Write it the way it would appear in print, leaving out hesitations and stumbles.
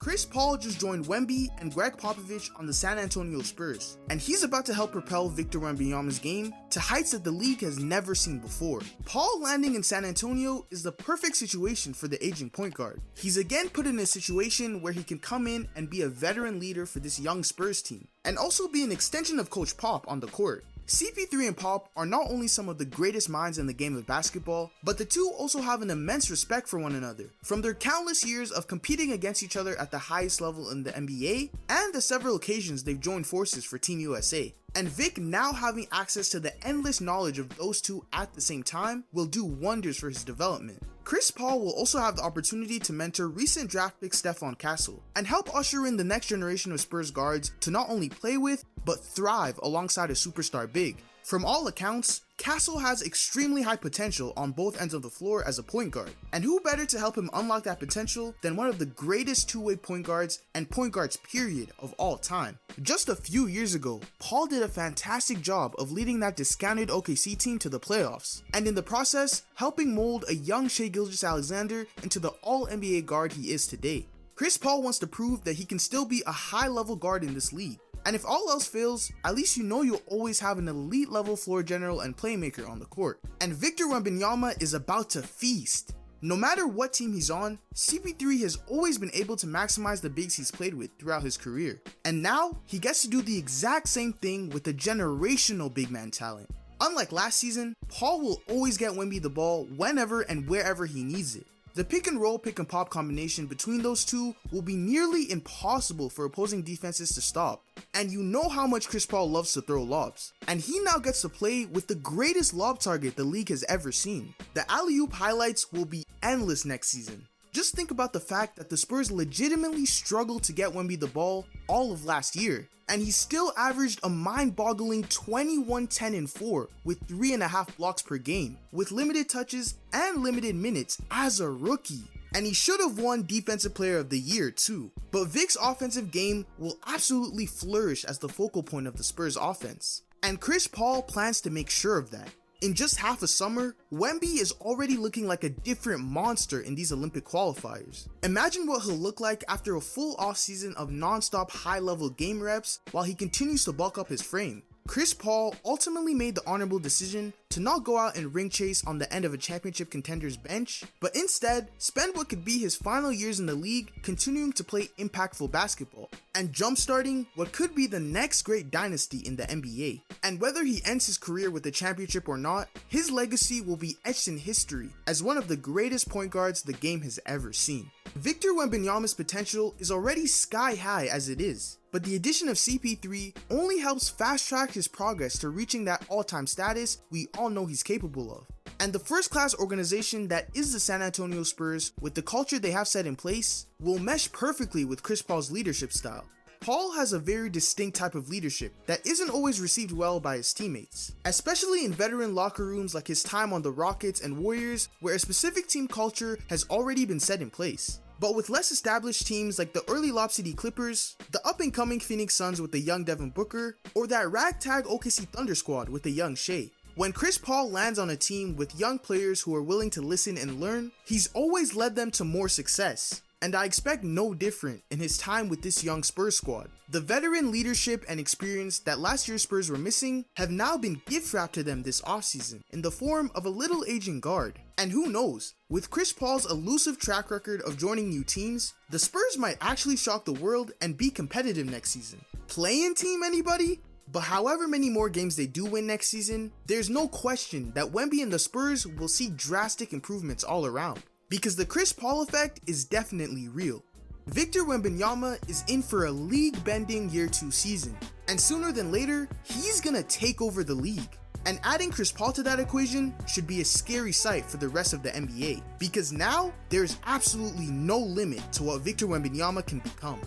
Chris Paul just joined Wemby and Greg Popovich on the San Antonio Spurs, and he's about to help propel Victor Wembanyama's game to heights that the league has never seen before. Paul landing in San Antonio is the perfect situation for the aging point guard. He's again put in a situation where he can come in and be a veteran leader for this young Spurs team, and also be an extension of Coach Pop on the court. CP3 and Pop are not only some of the greatest minds in the game of basketball, but the two also have an immense respect for one another, from their countless years of competing against each other at the highest level in the NBA, and the several occasions they've joined forces for Team USA. And Vic now having access to the endless knowledge of those two at the same time will do wonders for his development. Chris Paul will also have the opportunity to mentor recent draft pick Stephon Castle, and help usher in the next generation of Spurs guards to not only play with, but thrive alongside a superstar big. From all accounts, Castle has extremely high potential on both ends of the floor as a point guard, and who better to help him unlock that potential than one of the greatest two-way point guards and point guards period of all time. Just a few years ago, Paul did a fantastic job of leading that discounted OKC team to the playoffs, and in the process, helping mold a young Shai Gilgeous-Alexander into the all-NBA guard he is today. Chris Paul wants to prove that he can still be a high-level guard in this league. And if all else fails, at least you know you'll always have an elite level floor general and playmaker on the court. And Victor Wembanyama is about to feast. No matter what team he's on, CP3 has always been able to maximize the bigs he's played with throughout his career. And now, he gets to do the exact same thing with the generational big man talent. Unlike last season, Paul will always get Wemby the ball whenever and wherever he needs it. The pick and roll, pick and pop combination between those two will be nearly impossible for opposing defenses to stop. And you know how much Chris Paul loves to throw lobs. And he now gets to play with the greatest lob target the league has ever seen. The alley-oop highlights will be endless next season. Just think about the fact that the Spurs legitimately struggled to get Wemby the ball all of last year, and he still averaged a mind-boggling 21, 10, and 4 with 3.5 blocks per game, with limited touches and limited minutes as a rookie. And he should have won Defensive Player of the Year too. But Vic's offensive game will absolutely flourish as the focal point of the Spurs offense, and Chris Paul plans to make sure of that. In just half a summer, Wemby is already looking like a different monster in these Olympic qualifiers. Imagine what he'll look like after a full offseason of non-stop high-level game reps while he continues to bulk up his frame. Chris Paul ultimately made the honorable decision to not go out and ring chase on the end of a championship contender's bench, but instead spend what could be his final years in the league continuing to play impactful basketball, and jumpstarting what could be the next great dynasty in the NBA. And whether he ends his career with a championship or not, his legacy will be etched in history as one of the greatest point guards the game has ever seen. Victor Wembanyama's potential is already sky high as it is, but the addition of CP3 only helps fast track his progress to reaching that all-time status we all know he's capable of. And the first-class organization that is the San Antonio Spurs, with the culture they have set in place, will mesh perfectly with Chris Paul's leadership style. Paul has a very distinct type of leadership that isn't always received well by his teammates, especially in veteran locker rooms like his time on the Rockets and Warriors, where a specific team culture has already been set in place. But with less established teams like the early Lob City Clippers, the up-and-coming Phoenix Suns with the young Devin Booker, or that ragtag OKC Thunder squad with the young Shai, when Chris Paul lands on a team with young players who are willing to listen and learn, he's always led them to more success. And I expect no different in his time with this young Spurs squad. The veteran leadership and experience that last year's Spurs were missing have now been gift-wrapped to them this offseason in the form of a little aging guard. And who knows, with Chris Paul's elusive track record of joining new teams, the Spurs might actually shock the world and be competitive next season. Play-in team, anybody? But however many more games they do win next season, there's no question that Wemby and the Spurs will see drastic improvements all around. Because the Chris Paul effect is definitely real. Victor Wembanyama is in for a league-bending year 2 season, and sooner than later, he's gonna take over the league. And adding Chris Paul to that equation should be a scary sight for the rest of the NBA, because now there's absolutely no limit to what Victor Wembanyama can become.